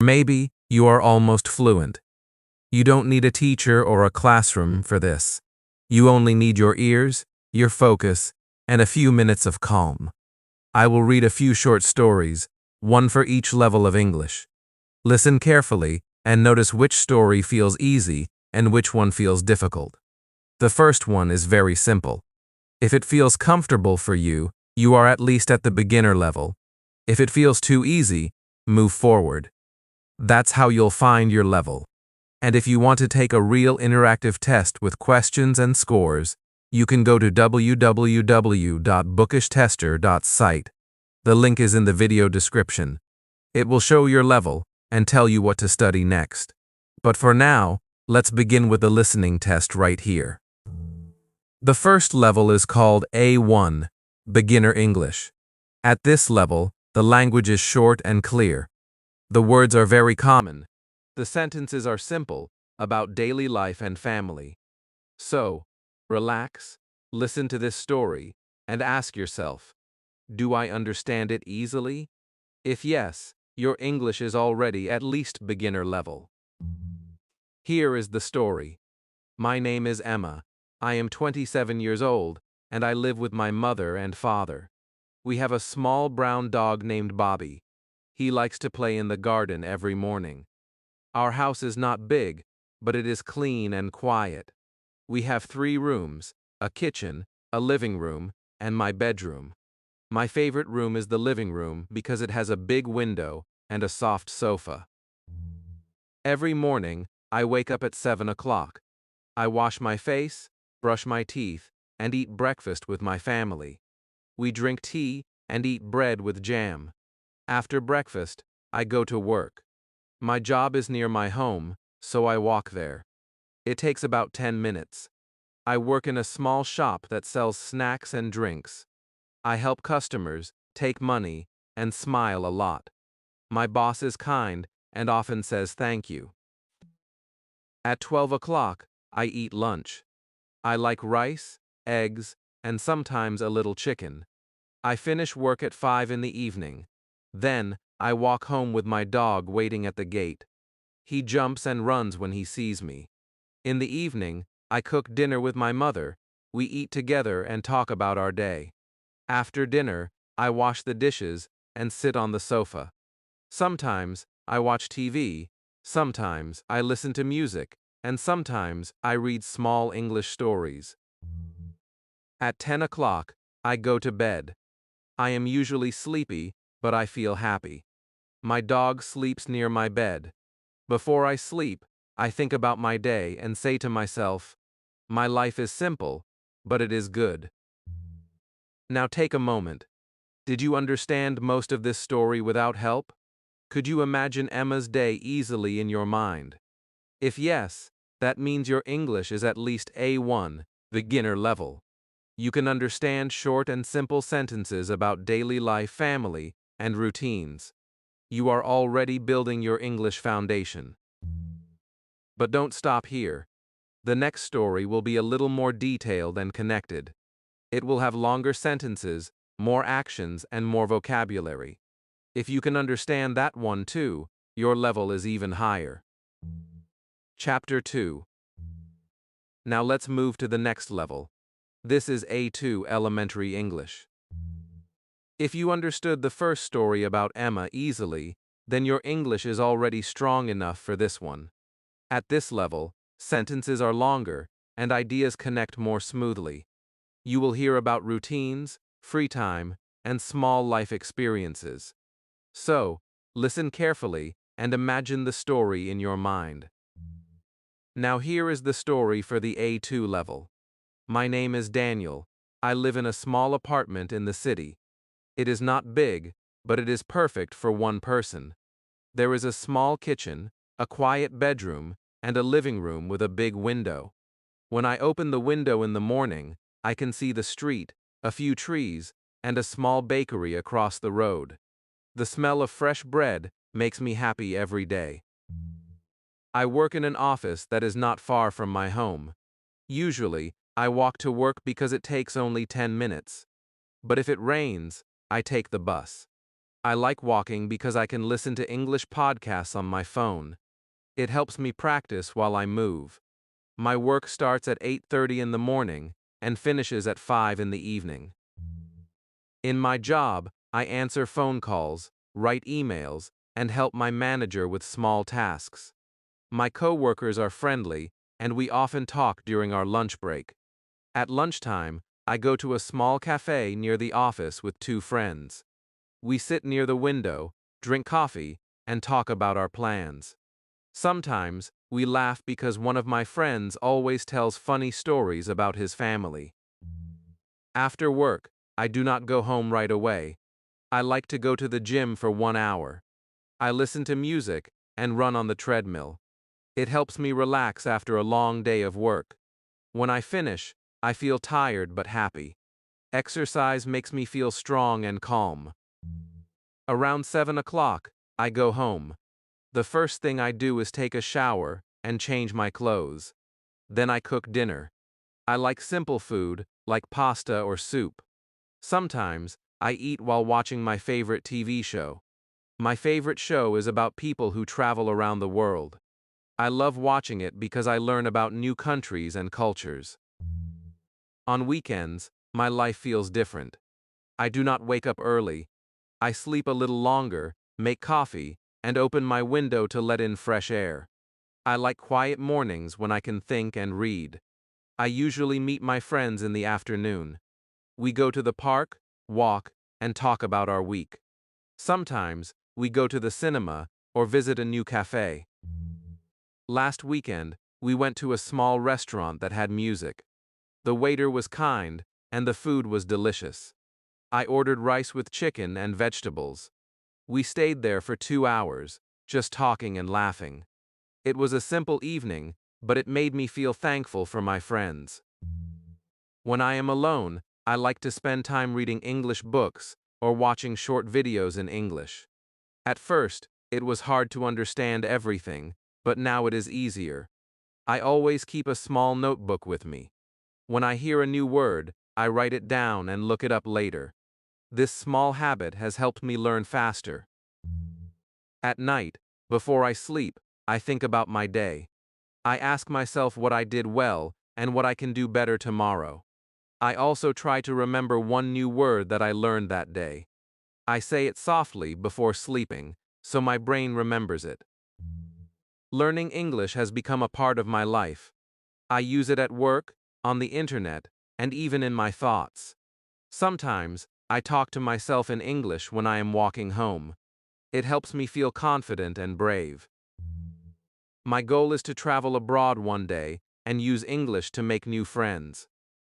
Maybe you are almost fluent. You don't need a teacher or a classroom for this. You only need your ears, your focus, and a few minutes of calm. I will read a few short stories, one for each level of English. Listen carefully and notice which story feels easy and which one feels difficult. The first one is very simple. If it feels comfortable for you, you are at least at the beginner level. If it feels too easy, move forward. That's how you'll find your level. And if you want to take a real interactive test with questions and scores, you can go to www.bookishtester.site. The link is in the video description. It will show your level and tell you what to study next. But for now, let's begin with the listening test right here. The first level is called A1, Beginner English. At this level, the language is short and clear. The words are very common. The sentences are simple, about daily life and family. So, relax, listen to this story, and ask yourself, do I understand it easily? If yes, your English is already at least beginner level. Here is the story. My name is Emma. I am 27 years old, and I live with my mother and father. We have a small brown dog named Bobby. He likes to play in the garden every morning. Our house is not big, but it is clean and quiet. We have 3 rooms, a kitchen, a living room, and my bedroom. My favorite room is the living room because it has a big window and a soft sofa. Every morning, I wake up at 7 o'clock. I wash my face, brush my teeth, and eat breakfast with my family. We drink tea and eat bread with jam. After breakfast, I go to work. My job is near my home, so I walk there. It takes about 10 minutes. I work in a small shop that sells snacks and drinks. I help customers, take money, and smile a lot. My boss is kind and often says thank you. At 12 o'clock, I eat lunch. I like rice, eggs, and sometimes a little chicken. I finish work at 5 in the evening. Then, I walk home with my dog waiting at the gate. He jumps and runs when he sees me. In the evening, I cook dinner with my mother. We eat together and talk about our day. After dinner, I wash the dishes and sit on the sofa. Sometimes, I watch TV, sometimes I listen to music, and sometimes I read small English stories. At 10 o'clock, I go to bed. I am usually sleepy, but I feel happy. My dog sleeps near my bed. Before I sleep, I think about my day and say to myself, my life is simple, but it is good. Now take a moment. Did you understand most of this story without help? Could you imagine Emma's day easily in your mind? If yes, that means your English is at least A1, beginner level. You can understand short and simple sentences about daily life, family, and routines. You are already building your English foundation. But don't stop here. The next story will be a little more detailed and connected. It will have longer sentences, more actions, and more vocabulary. If you can understand that one too, your level is even higher. Chapter 2. Now let's move to the next level. This is A2 Elementary English. If you understood the first story about Emma easily, then your English is already strong enough for this one. At this level, sentences are longer, and ideas connect more smoothly. You will hear about routines, free time, and small life experiences. So, listen carefully and imagine the story in your mind. Now here is the story for the A2 level. My name is Daniel. I live in a small apartment in the city. It is not big, but it is perfect for one person. There is a small kitchen, a quiet bedroom, and a living room with a big window. When I open the window in the morning, I can see the street, a few trees, and a small bakery across the road. The smell of fresh bread makes me happy every day. I work in an office that is not far from my home. Usually, I walk to work because it takes only 10 minutes. But if it rains, I take the bus. I like walking because I can listen to English podcasts on my phone. It helps me practice while I move. My work starts at 8:30 in the morning and finishes at 5 in the evening. In my job, I answer phone calls, write emails, and help my manager with small tasks. My coworkers are friendly, and we often talk during our lunch break. At lunchtime, I go to a small cafe near the office with two friends. We sit near the window, drink coffee, and talk about our plans. Sometimes, we laugh because one of my friends always tells funny stories about his family. After work, I do not go home right away. I like to go to the gym for 1 hour. I listen to music and run on the treadmill. It helps me relax after a long day of work. When I finish, I feel tired but happy. Exercise makes me feel strong and calm. Around 7 o'clock, I go home. The first thing I do is take a shower and change my clothes. Then I cook dinner. I like simple food, like pasta or soup. Sometimes, I eat while watching my favorite TV show. My favorite show is about people who travel around the world. I love watching it because I learn about new countries and cultures. On weekends, my life feels different. I do not wake up early. I sleep a little longer, make coffee, and open my window to let in fresh air. I like quiet mornings when I can think and read. I usually meet my friends in the afternoon. We go to the park, walk, and talk about our week. Sometimes, we go to the cinema or visit a new cafe. Last weekend, we went to a small restaurant that had music. The waiter was kind, and the food was delicious. I ordered rice with chicken and vegetables. We stayed there for 2 hours, just talking and laughing. It was a simple evening, but it made me feel thankful for my friends. When I am alone, I like to spend time reading English books or watching short videos in English. At first, it was hard to understand everything, but now it is easier. I always keep a small notebook with me. When I hear a new word, I write it down and look it up later. This small habit has helped me learn faster. At night, before I sleep, I think about my day. I ask myself what I did well and what I can do better tomorrow. I also try to remember one new word that I learned that day. I say it softly before sleeping, so my brain remembers it. Learning English has become a part of my life. I use it at work, on the internet, and even in my thoughts. Sometimes, I talk to myself in English when I am walking home. It helps me feel confident and brave. My goal is to travel abroad one day and use English to make new friends.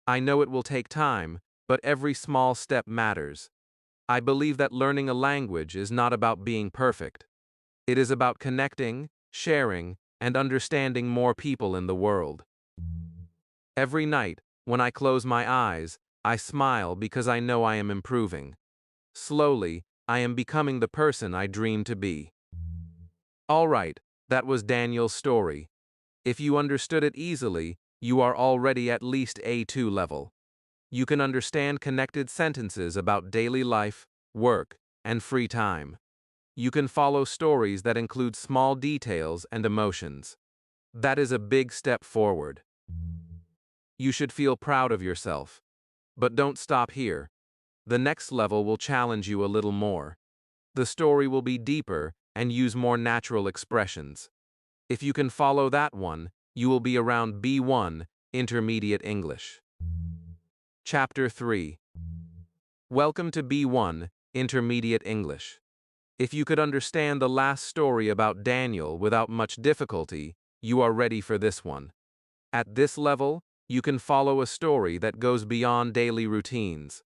I know it will take time, but every small step matters. I believe that learning a language is not about being perfect. It is about connecting, sharing, and understanding more people in the world. Every night, when I close my eyes, I smile because I know I am improving. Slowly, I am becoming the person I dream to be. All right, that was Daniel's story. If you understood it easily, you are already at least A2 level. You can understand connected sentences about daily life, work, and free time. You can follow stories that include small details and emotions. That is a big step forward. You should feel proud of yourself. But don't stop here. The next level will challenge you a little more. The story will be deeper and use more natural expressions. If you can follow that one, you will be around B1, Intermediate English. Chapter 3. Welcome to B1, Intermediate English. If you could understand the last story about Daniel without much difficulty, you are ready for this one. At this level, you can follow a story that goes beyond daily routines.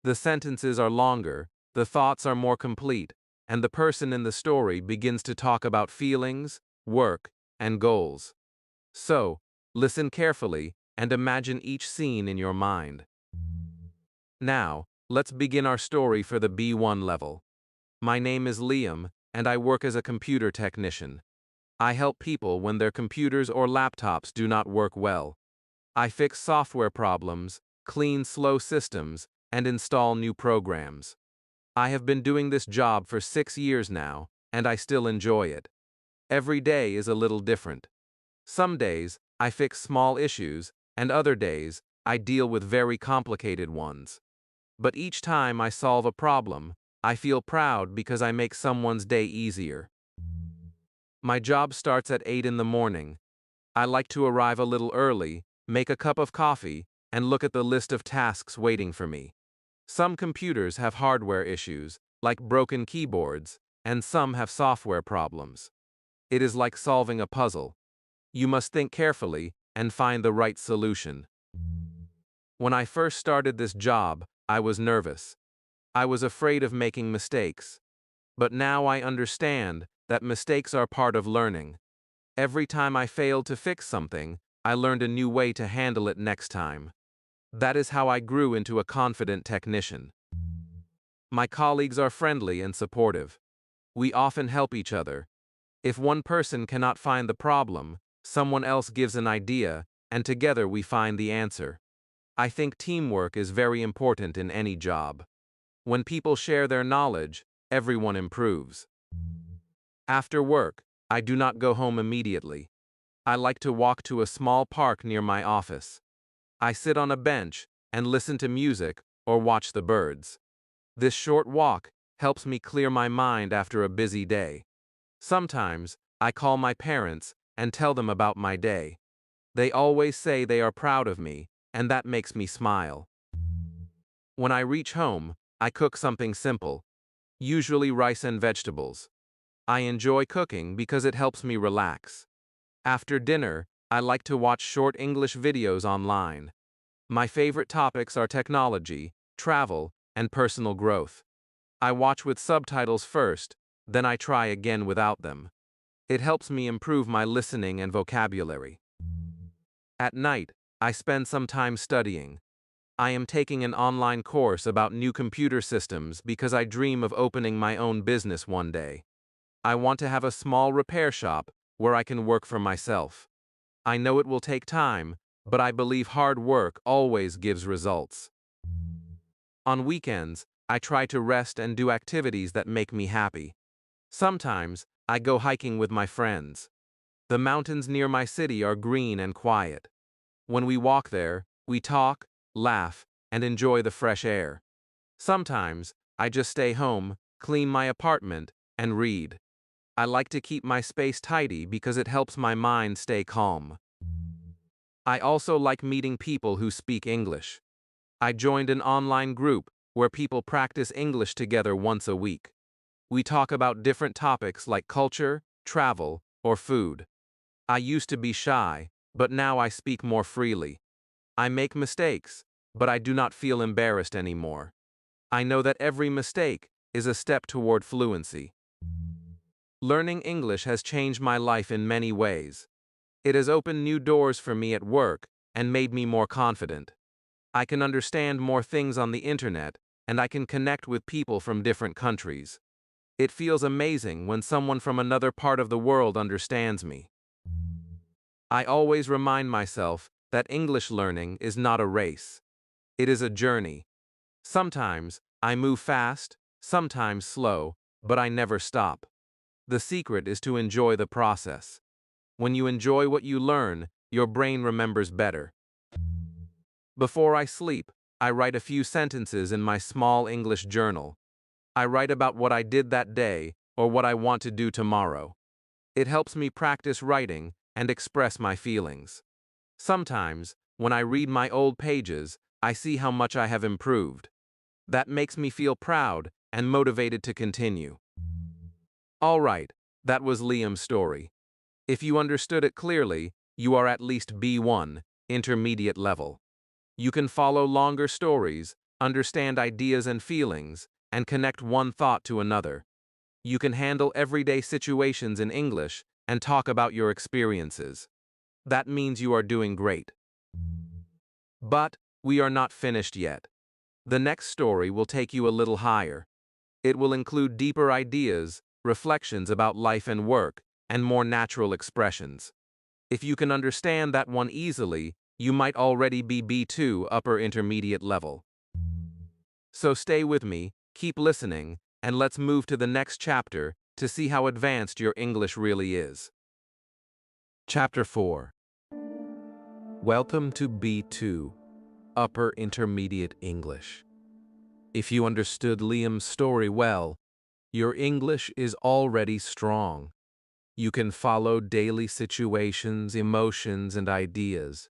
The sentences are longer, the thoughts are more complete, and the person in the story begins to talk about feelings, work, and goals. So, listen carefully and imagine each scene in your mind. Now, let's begin our story for the B1 level. My name is Liam, and I work as a computer technician. I help people when their computers or laptops do not work well. I fix software problems, clean slow systems, and install new programs. I have been doing this job for 6 years now, and I still enjoy it. Every day is a little different. Some days, I fix small issues, and other days, I deal with very complicated ones. But each time I solve a problem, I feel proud because I make someone's day easier. My job starts at 8 in the morning. I like to arrive a little early, make a cup of coffee, and look at the list of tasks waiting for me. Some computers have hardware issues, like broken keyboards, and some have software problems. It is like solving a puzzle. You must think carefully and find the right solution. When I first started this job, I was nervous. I was afraid of making mistakes. But now I understand that mistakes are part of learning. Every time I failed to fix something, I learned a new way to handle it next time. That is how I grew into a confident technician. My colleagues are friendly and supportive. We often help each other. If one person cannot find the problem, someone else gives an idea, and together we find the answer. I think teamwork is very important in any job. When people share their knowledge, everyone improves. After work, I do not go home immediately. I like to walk to a small park near my office. I sit on a bench and listen to music or watch the birds. This short walk helps me clear my mind after a busy day. Sometimes, I call my parents and tell them about my day. They always say they are proud of me, and that makes me smile. When I reach home, I cook something simple, usually rice and vegetables. I enjoy cooking because it helps me relax. After dinner, I like to watch short English videos online. My favorite topics are technology, travel, and personal growth. I watch with subtitles first, then I try again without them. It helps me improve my listening and vocabulary. At night, I spend some time studying. I am taking an online course about new computer systems because I dream of opening my own business one day. I want to have a small repair shop where I can work for myself. I know it will take time, but I believe hard work always gives results. On weekends, I try to rest and do activities that make me happy. Sometimes, I go hiking with my friends. The mountains near my city are green and quiet. When we walk there, we talk, laugh, and enjoy the fresh air. Sometimes, I just stay home, clean my apartment, and read. I like to keep my space tidy because it helps my mind stay calm. I also like meeting people who speak English. I joined an online group where people practice English together once a week. We talk about different topics like culture, travel, or food. I used to be shy, but now I speak more freely. I make mistakes, but I do not feel embarrassed anymore. I know that every mistake is a step toward fluency. Learning English has changed my life in many ways. It has opened new doors for me at work and made me more confident. I can understand more things on the internet, and I can connect with people from different countries. It feels amazing when someone from another part of the world understands me. I always remind myself that English learning is not a race. It is a journey. Sometimes I move fast, sometimes slow, but I never stop. The secret is to enjoy the process. When you enjoy what you learn, your brain remembers better. Before I sleep, I write a few sentences in my small English journal. I write about what I did that day or what I want to do tomorrow. It helps me practice writing and express my feelings. Sometimes, when I read my old pages, I see how much I have improved. That makes me feel proud and motivated to continue. All right, that was Liam's story. If you understood it clearly, you are at least B1, intermediate level. You can follow longer stories, understand ideas and feelings, and connect one thought to another. You can handle everyday situations in English and talk about your experiences. That means you are doing great. But we are not finished yet. The next story will take you a little higher. It will include deeper ideas, reflections about life and work, and more natural expressions. If you can understand that one easily, you might already be B2 upper intermediate level. So stay with me, Keep listening, and let's move to the next chapter to see how advanced your English really is. Chapter 4. Welcome to B2, Upper Intermediate English. If you understood Liam's story well, your English is already strong. You can follow daily situations, emotions, and ideas.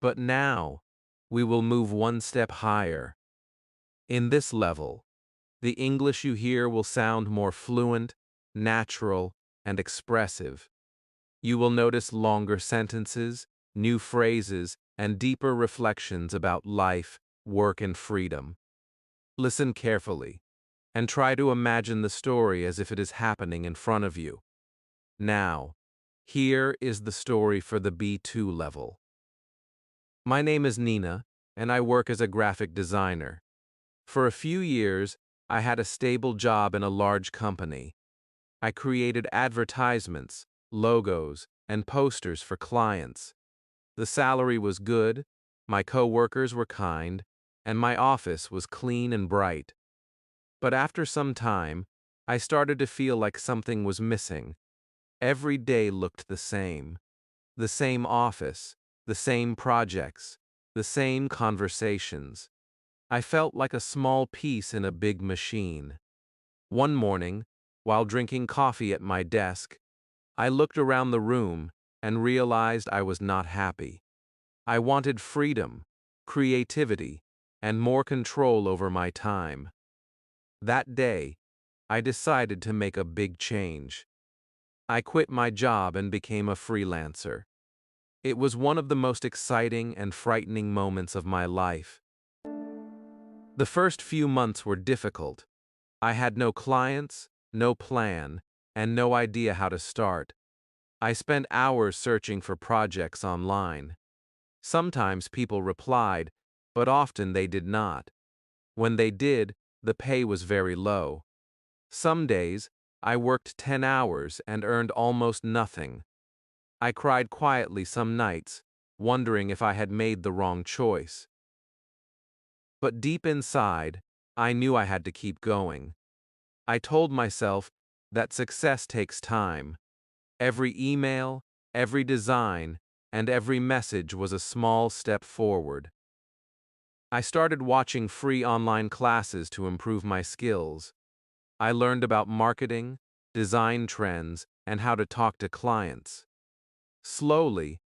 But now, we will move one step higher. In this level, the English you hear will sound more fluent, natural, and expressive. You will notice longer sentences, new phrases, and deeper reflections about life, work, and freedom. Listen carefully, and try to imagine the story as if it is happening in front of you. Now, here is the story for the B2 level. My name is Nina, and I work as a graphic designer. For a few years, I had a stable job in a large company. I created advertisements, logos, and posters for clients. The salary was good, my co-workers were kind, and my office was clean and bright. But after some time, I started to feel like something was missing. Every day looked the same. The same office, the same projects, the same conversations. I felt like a small piece in a big machine. One morning, while drinking coffee at my desk, I looked around the room and realized I was not happy. I wanted freedom, creativity, and more control over my time. That day, I decided to make a big change. I quit my job and became a freelancer. It was one of the most exciting and frightening moments of my life. The first few months were difficult. I had no clients, no plan, and no idea how to start. I spent hours searching for projects online. Sometimes people replied, but often they did not. When they did, the pay was very low. Some days, I worked 10 hours and earned almost nothing. I cried quietly some nights, wondering if I had made the wrong choice. But deep inside, I knew I had to keep going. I told myself that success takes time. Every email, every design, and every message was a small step forward. I started watching free online classes to improve my skills. I learned about marketing, design trends, and how to talk to clients. Slowly,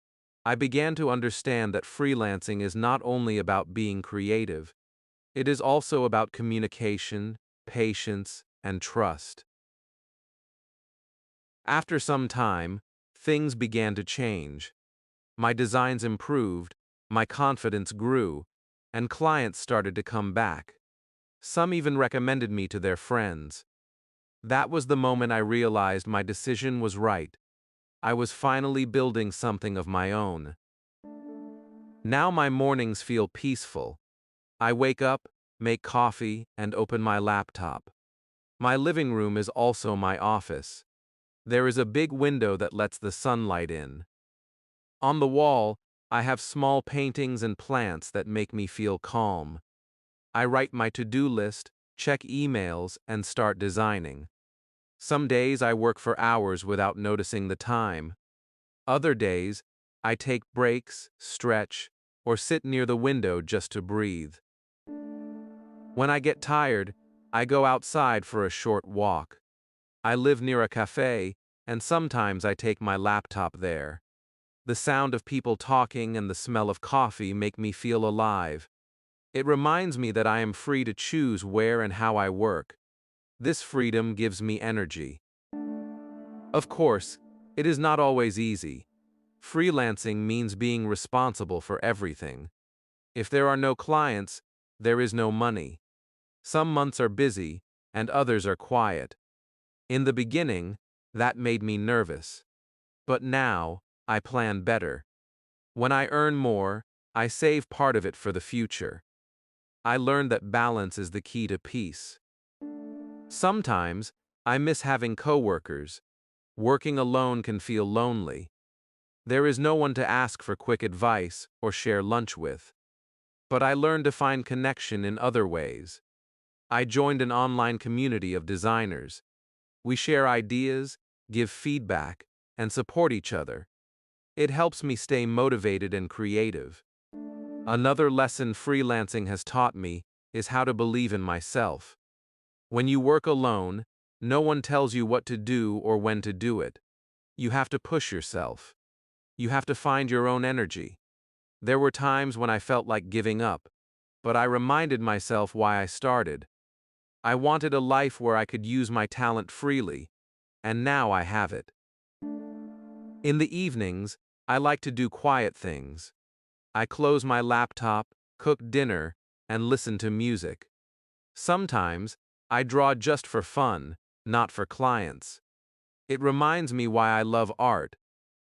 I began to understand that freelancing is not only about being creative, it is also about communication, patience, and trust. After some time, things began to change. My designs improved, my confidence grew, and clients started to come back. Some even recommended me to their friends. That was the moment I realized my decision was right. I was finally building something of my own. Now my mornings feel peaceful. I wake up, make coffee, and open my laptop. My living room is also my office. There is a big window that lets the sunlight in. On the wall, I have small paintings and plants that make me feel calm. I write my to-do list, check emails, and start designing. Some days I work for hours without noticing the time. Other days, I take breaks, stretch, or sit near the window just to breathe. When I get tired, I go outside for a short walk. I live near a cafe, and sometimes I take my laptop there. The sound of people talking and the smell of coffee make me feel alive. It reminds me that I am free to choose where and how I work. This freedom gives me energy. Of course, it is not always easy. Freelancing means being responsible for everything. If there are no clients, there is no money. Some months are busy, and others are quiet. In the beginning, that made me nervous. But now, I plan better. When I earn more, I save part of it for the future. I learned that balance is the key to peace. Sometimes, I miss having coworkers. Working alone can feel lonely. There is no one to ask for quick advice or share lunch with. But I learned to find connection in other ways. I joined an online community of designers. We share ideas, give feedback, and support each other. It helps me stay motivated and creative. Another lesson freelancing has taught me is how to believe in myself. When you work alone, no one tells you what to do or when to do it. You have to push yourself. You have to find your own energy. There were times when I felt like giving up, but I reminded myself why I started. I wanted a life where I could use my talent freely, and now I have it. In the evenings, I like to do quiet things. I close my laptop, cook dinner, and listen to music. Sometimes, I draw just for fun, not for clients. It reminds me why I love art.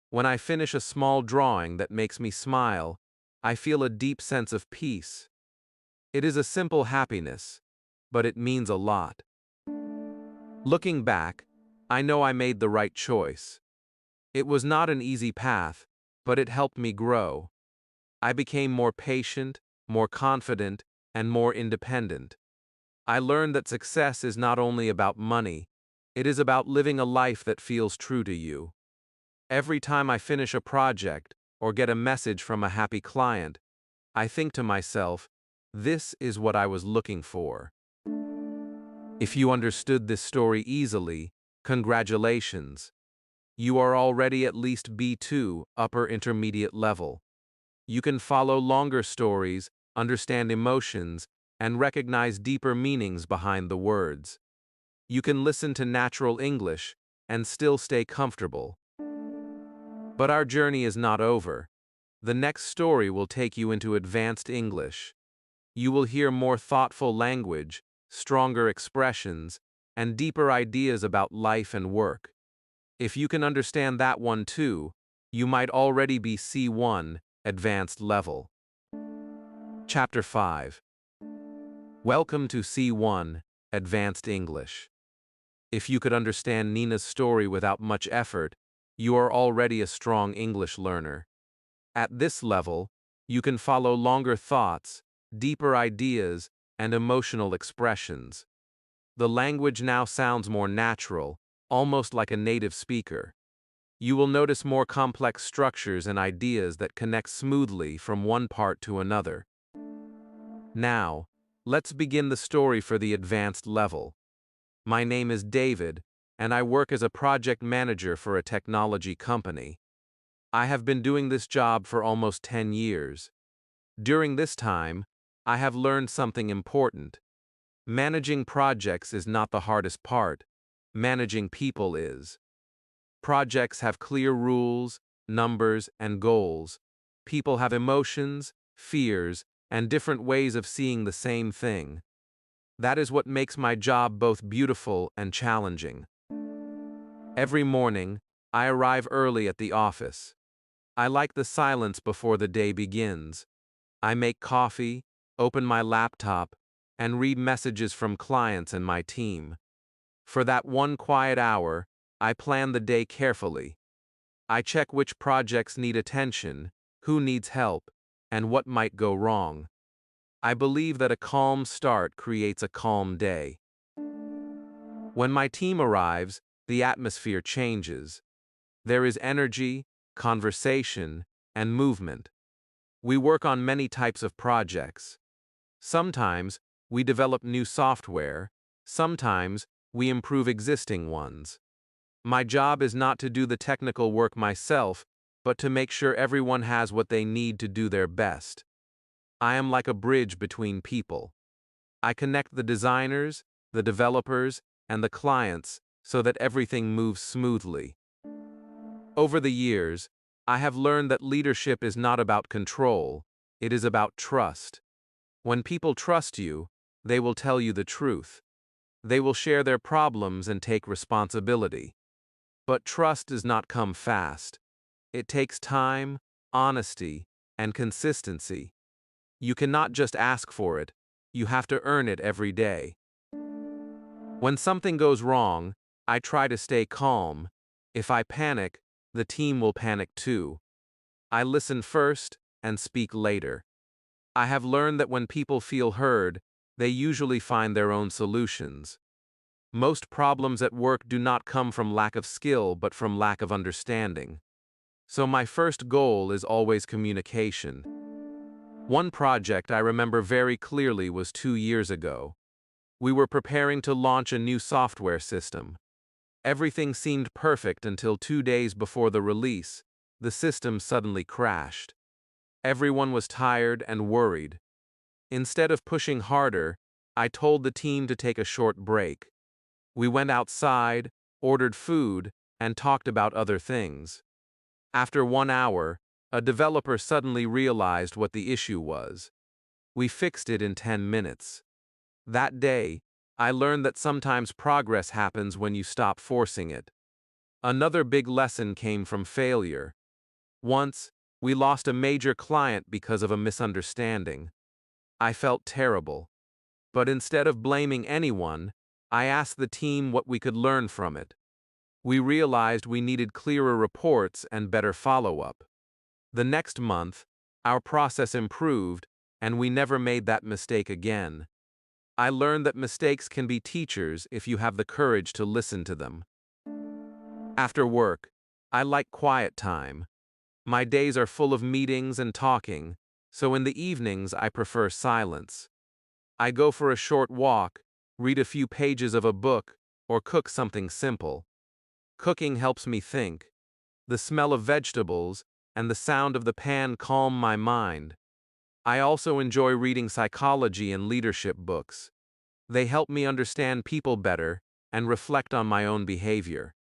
When I finish a small drawing that makes me smile, I feel a deep sense of peace. It is a simple happiness, but it means a lot. Looking back, I know I made the right choice. It was not an easy path, but it helped me grow. I became more patient, more confident, and more independent. I learned that success is not only about money, it is about living a life that feels true to you. Every time I finish a project or get a message from a happy client, I think to myself, this is what I was looking for. If you understood this story easily, congratulations. You are already at least B2, upper intermediate level. You can follow longer stories, understand emotions, and recognize deeper meanings behind the words. You can listen to natural English and still stay comfortable. But our journey is not over. The next story will take you into advanced English. You will hear more thoughtful language, stronger expressions, and deeper ideas about life and work. If you can understand that one too, you might already be C1, advanced level. Chapter 5. Welcome to C1, Advanced English. If you could understand Nina's story without much effort, you are already a strong English learner. At this level, you can follow longer thoughts, deeper ideas, and emotional expressions. The language now sounds more natural, almost like a native speaker. You will notice more complex structures and ideas that connect smoothly from one part to another. Now, let's begin the story for the advanced level. My name is David, and I work as a project manager for a technology company. I have been doing this job for almost 10 years. During this time, I have learned something important. Managing projects is not the hardest part. Managing people is. Projects have clear rules, numbers, and goals. People have emotions, fears, and different ways of seeing the same thing. That is what makes my job both beautiful and challenging. Every morning, I arrive early at the office. I like the silence before the day begins. I make coffee, open my laptop, and read messages from clients and my team. For that one quiet hour, I plan the day carefully. I check which projects need attention, who needs help, and what might go wrong. I believe that a calm start creates a calm day. When my team arrives, the atmosphere changes. There is energy, conversation, and movement. We work on many types of projects. Sometimes, we develop new software. Sometimes, we improve existing ones. My job is not to do the technical work myself, but to make sure everyone has what they need to do their best. I am like a bridge between people. I connect the designers, the developers, and the clients so that everything moves smoothly. Over the years, I have learned that leadership is not about control, it is about trust. When people trust you, they will tell you the truth. They will share their problems and take responsibility. But trust does not come fast. It takes time, honesty, and consistency. You cannot just ask for it, you have to earn it every day. When something goes wrong, I try to stay calm. If I panic, the team will panic too. I listen first and speak later. I have learned that when people feel heard, They usually find their own solutions. Most problems at work do not come from lack of skill but from lack of understanding. So my first goal is always communication. One project I remember very clearly was 2 years ago. We were preparing to launch a new software system. Everything seemed perfect until 2 days before the release, the system suddenly crashed. Everyone was tired and worried. Instead of pushing harder, I told the team to take a short break. We went outside, ordered food, and talked about other things. After 1 hour, a developer suddenly realized what the issue was. We fixed it in 10 minutes. That day, I learned that sometimes progress happens when you stop forcing it. Another big lesson came from failure. Once, we lost a major client because of a misunderstanding. I felt terrible. But instead of blaming anyone, I asked the team what we could learn from it. We realized we needed clearer reports and better follow-up. The next month, our process improved, and we never made that mistake again. I learned that mistakes can be teachers if you have the courage to listen to them. After work, I like quiet time. My days are full of meetings and talking, so in the evenings I prefer silence. I go for a short walk, read a few pages of a book, or cook something simple. Cooking helps me think. The smell of vegetables and the sound of the pan calm my mind. I also enjoy reading psychology and leadership books. They help me understand people better and reflect on my own behavior.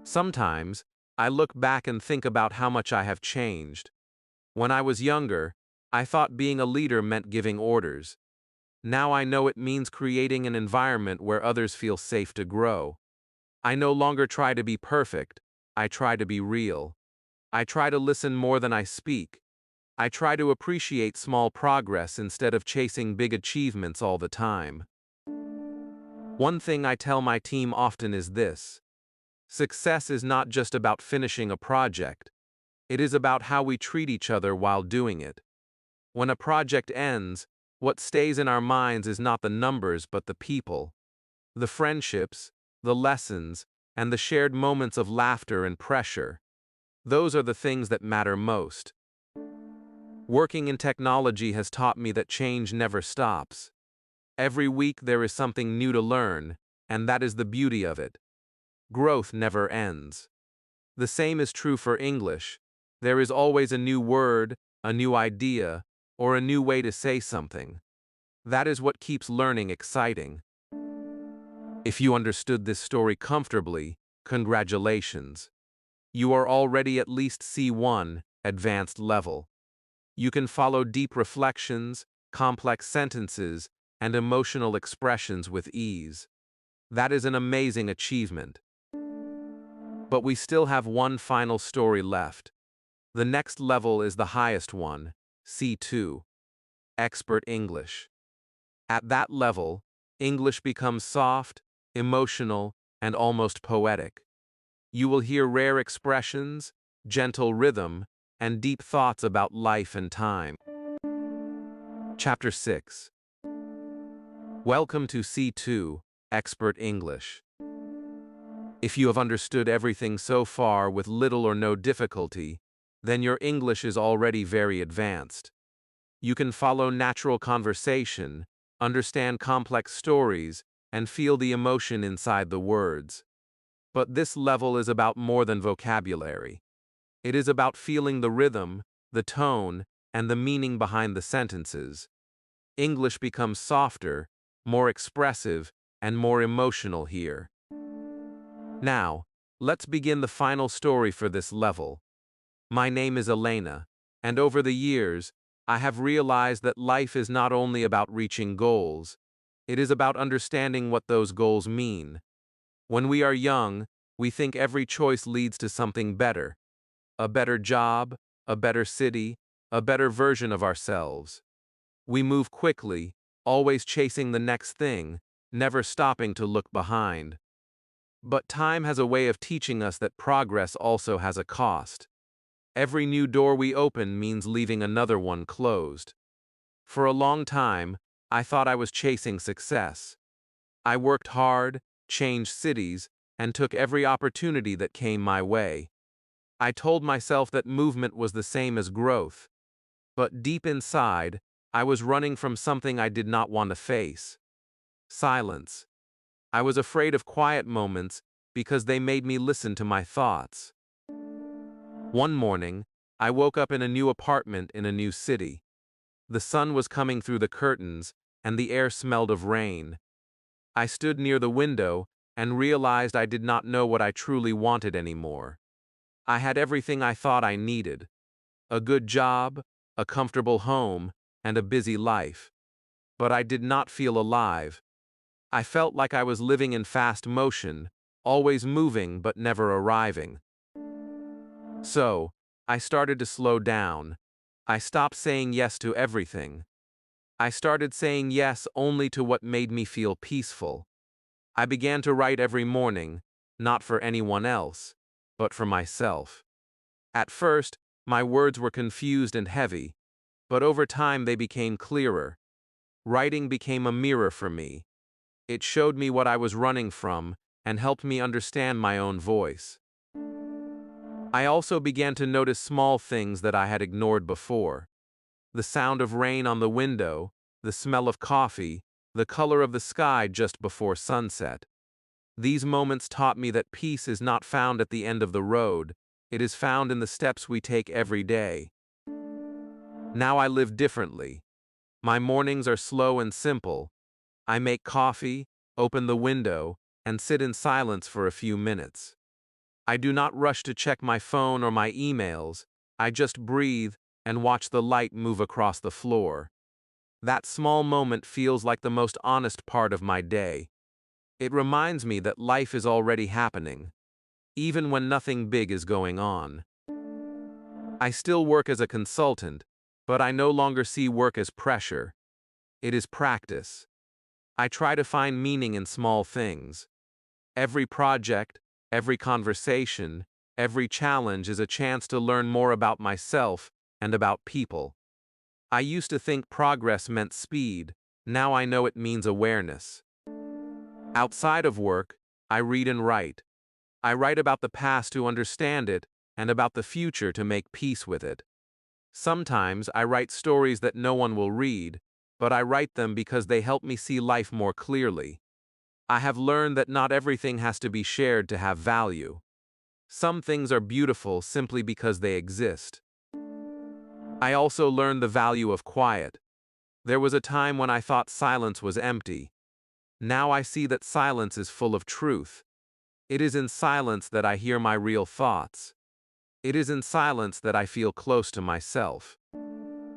Sometimes, I look back and think about how much I have changed. When I was younger, I thought being a leader meant giving orders. Now I know it means creating an environment where others feel safe to grow. I no longer try to be perfect, I try to be real. I try to listen more than I speak. I try to appreciate small progress instead of chasing big achievements all the time. One thing I tell my team often is this: success is not just about finishing a project. It is about how we treat each other while doing it. When a project ends, what stays in our minds is not the numbers but the people. The friendships, the lessons, and the shared moments of laughter and pressure. Those are the things that matter most. Working in technology has taught me that change never stops. Every week there is something new to learn, and that is the beauty of it. Growth never ends. The same is true for English. There is always a new word, a new idea, or a new way to say something. That is what keeps learning exciting. If you understood this story comfortably, congratulations. You are already at least C1, advanced level. You can follow deep reflections, complex sentences, and emotional expressions with ease. That is an amazing achievement. But we still have one final story left. The next level is the highest one, C2, Expert English. At that level, English becomes soft, emotional, and almost poetic. You will hear rare expressions, gentle rhythm, and deep thoughts about life and time. Chapter 6. Welcome to C2, Expert English. If you have understood everything so far with little or no difficulty, then your English is already very advanced. You can follow natural conversation, understand complex stories, and feel the emotion inside the words. But this level is about more than vocabulary. It is about feeling the rhythm, the tone, and the meaning behind the sentences. English becomes softer, more expressive, and more emotional here. Now, let's begin the final story for this level. My name is Elena, and over the years, I have realized that life is not only about reaching goals, it is about understanding what those goals mean. When we are young, we think every choice leads to something better. A better job, a better city, a better version of ourselves. We move quickly, always chasing the next thing, never stopping to look behind. But time has a way of teaching us that progress also has a cost. Every new door we open means leaving another one closed. For a long time, I thought I was chasing success. I worked hard, changed cities, and took every opportunity that came my way. I told myself that movement was the same as growth. But deep inside, I was running from something I did not want to face. Silence. I was afraid of quiet moments because they made me listen to my thoughts. One morning, I woke up in a new apartment in a new city. The sun was coming through the curtains, and the air smelled of rain. I stood near the window and realized I did not know what I truly wanted anymore. I had everything I thought I needed: a good job, a comfortable home, and a busy life. But I did not feel alive. I felt like I was living in fast motion, always moving but never arriving. So, I started to slow down. I stopped saying yes to everything. I started saying yes only to what made me feel peaceful. I began to write every morning, not for anyone else, but for myself. At first, my words were confused and heavy, but over time they became clearer. Writing became a mirror for me. It showed me what I was running from and helped me understand my own voice. I also began to notice small things that I had ignored before: the sound of rain on the window, the smell of coffee, the color of the sky just before sunset. These moments taught me that peace is not found at the end of the road, it is found in the steps we take every day. Now I live differently. My mornings are slow and simple. I make coffee, open the window, and sit in silence for a few minutes. I do not rush to check my phone or my emails. I just breathe and watch the light move across the floor. That small moment feels like the most honest part of my day. It reminds me that life is already happening, even when nothing big is going on. I still work as a consultant, but I no longer see work as pressure. It is practice. I try to find meaning in small things. Every project, every conversation, every challenge is a chance to learn more about myself and about people. I used to think progress meant speed. Now I know it means awareness. Outside of work, I read and write. I write about the past to understand it and about the future to make peace with it. Sometimes I write stories that no one will read, but I write them because they help me see life more clearly. I have learned that not everything has to be shared to have value. Some things are beautiful simply because they exist. I also learned the value of quiet. There was a time when I thought silence was empty. Now I see that silence is full of truth. It is in silence that I hear my real thoughts. It is in silence that I feel close to myself.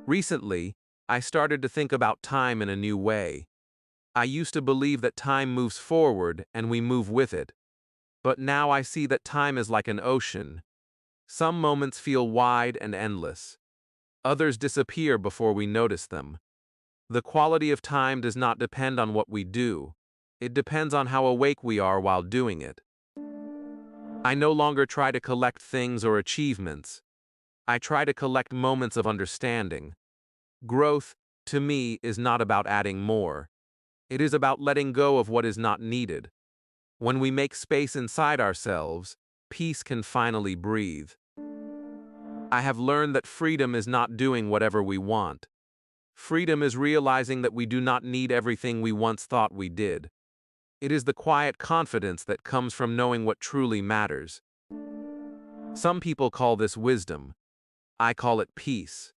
Recently, I started to think about time in a new way. I used to believe that time moves forward and we move with it. But now I see that time is like an ocean. Some moments feel wide and endless. Others disappear before we notice them. The quality of time does not depend on what we do. It depends on how awake we are while doing it. I no longer try to collect things or achievements. I try to collect moments of understanding. Growth, to me, is not about adding more. It is about letting go of what is not needed. When we make space inside ourselves, peace can finally breathe. I have learned that freedom is not doing whatever we want. Freedom is realizing that we do not need everything we once thought we did. It is the quiet confidence that comes from knowing what truly matters. Some people call this wisdom. I call it peace.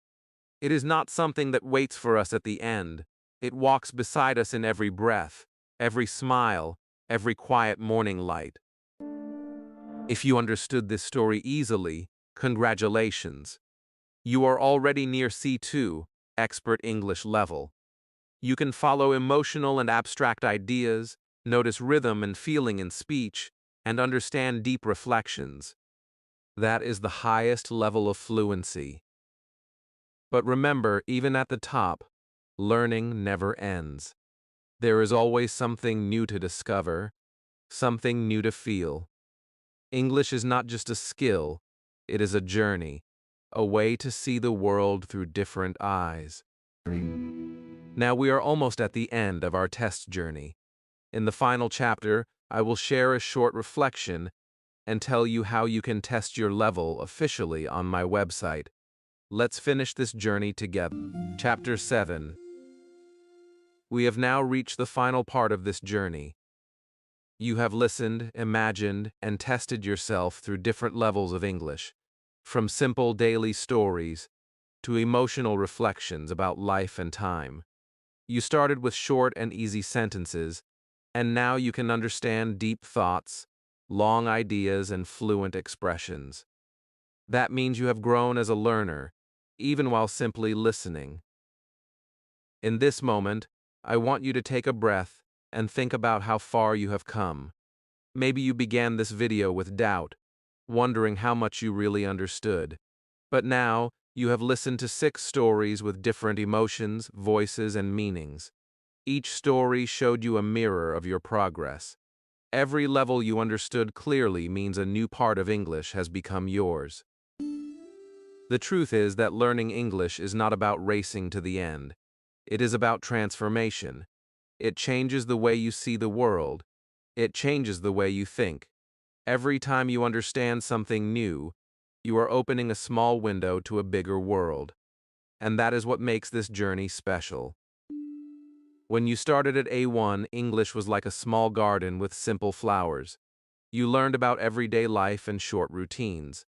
It is not something that waits for us at the end. It walks beside us in every breath, every smile, every quiet morning light. If you understood this story easily, congratulations. You are already near C2, expert English level. You can follow emotional and abstract ideas, notice rhythm and feeling in speech, and understand deep reflections. That is the highest level of fluency. But remember, even at the top, learning never ends. There is always something new to discover, something new to feel. English is not just a skill, it is a journey, a way to see the world through different eyes. Now we are almost at the end of our test journey. In the final chapter, I will share a short reflection and tell you how you can test your level officially on my website. Let's finish this journey together. Chapter 7. We have now reached the final part of this journey. You have listened, imagined, and tested yourself through different levels of English, from simple daily stories to emotional reflections about life and time. You started with short and easy sentences, and now you can understand deep thoughts, long ideas, and fluent expressions. That means you have grown as a learner, even while simply listening. In this moment, I want you to take a breath and think about how far you have come. Maybe you began this video with doubt, wondering how much you really understood. But now, you have listened to 6 stories with different emotions, voices, and meanings. Each story showed you a mirror of your progress. Every level you understood clearly means a new part of English has become yours. The truth is that learning English is not about racing to the end. It is about transformation. It changes the way you see the world. It changes the way you think. Every time you understand something new, you are opening a small window to a bigger world. And that is what makes this journey special. When you started at A1, English was like a small garden with simple flowers. You learned about everyday life and short routines.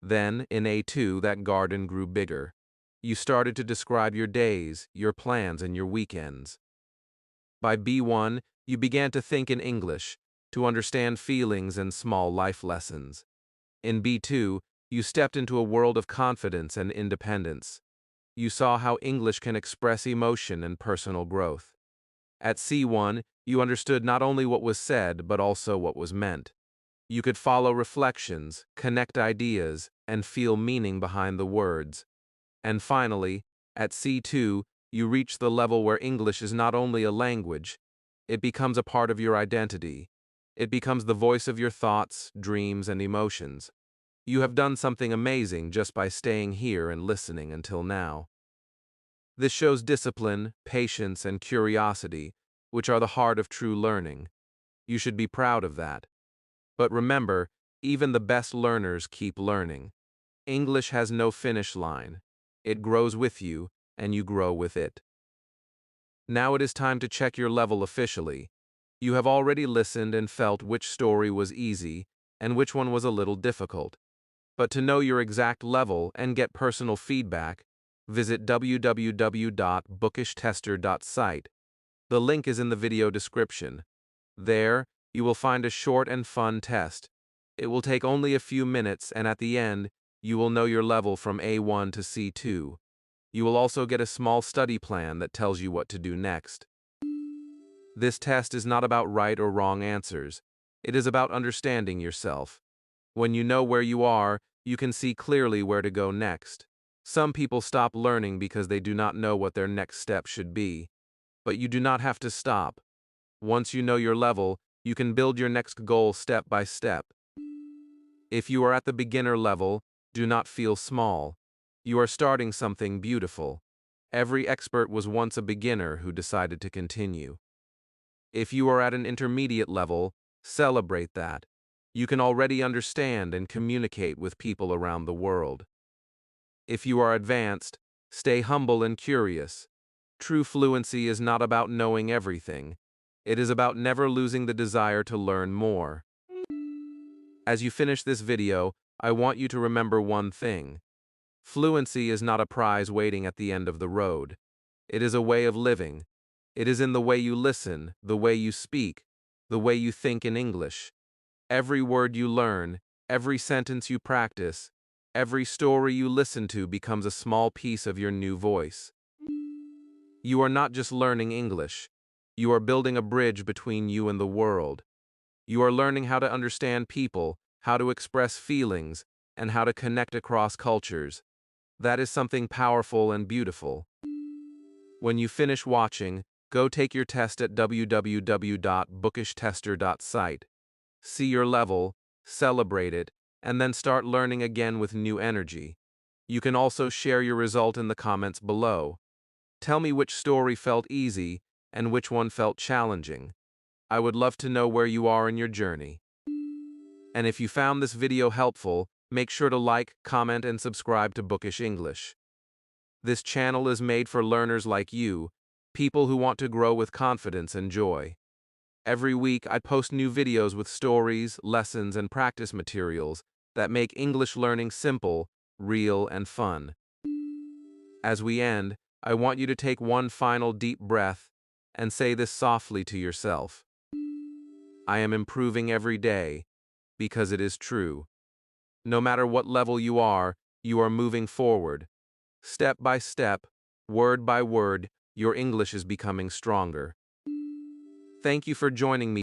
Then, in A2, that garden grew bigger. You started to describe your days, your plans, and your weekends. By B1, you began to think in English, to understand feelings and small life lessons. In B2, you stepped into a world of confidence and independence. You saw how English can express emotion and personal growth. At C1, you understood not only what was said, but also what was meant. You could follow reflections, connect ideas, and feel meaning behind the words. And finally, at C2, you reach the level where English is not only a language, it becomes a part of your identity. It becomes the voice of your thoughts, dreams, and emotions. You have done something amazing just by staying here and listening until now. This shows discipline, patience, and curiosity, which are the heart of true learning. You should be proud of that. But remember, even the best learners keep learning. English has no finish line. It grows with you, and you grow with it. Now it is time to check your level officially. You have already listened and felt which story was easy and which one was a little difficult. But to know your exact level and get personal feedback, visit www.bookishtester.site. The link is in the video description. There, you will find a short and fun test. It will take only a few minutes, and at the end, you will know your level from A1 to C2. You will also get a small study plan that tells you what to do next. This test is not about right or wrong answers. It is about understanding yourself. When you know where you are, you can see clearly where to go next. Some people stop learning because they do not know what their next step should be. But you do not have to stop. Once you know your level, you can build your next goal step by step. If you are at the beginner level, do not feel small. You are starting something beautiful. Every expert was once a beginner who decided to continue. If you are at an intermediate level, celebrate that. You can already understand and communicate with people around the world. If you are advanced, stay humble and curious. True fluency is not about knowing everything. It is about never losing the desire to learn more. As you finish this video, I want you to remember one thing. Fluency is not a prize waiting at the end of the road. It is a way of living. It is in the way you listen, the way you speak, the way you think in English. Every word you learn, every sentence you practice, every story you listen to becomes a small piece of your new voice. You are not just learning English. You are building a bridge between you and the world. You are learning how to understand people, how to express feelings, and how to connect across cultures. That is something powerful and beautiful. When you finish watching, go take your test at www.bookishtester.site. See your level, celebrate it, and then start learning again with new energy. You can also share your result in the comments below. Tell me which story felt easy and which one felt challenging. I would love to know where you are in your journey. And if you found this video helpful, make sure to like, comment, and subscribe to Bookish English. This channel is made for learners like you, people who want to grow with confidence and joy. Every week, I post new videos with stories, lessons, and practice materials that make English learning simple, real, and fun. As we end, I want you to take one final deep breath and say this softly to yourself. I am improving every day, because it is true. No matter what level you are moving forward. Step by step, word by word, your English is becoming stronger. Thank you for joining me.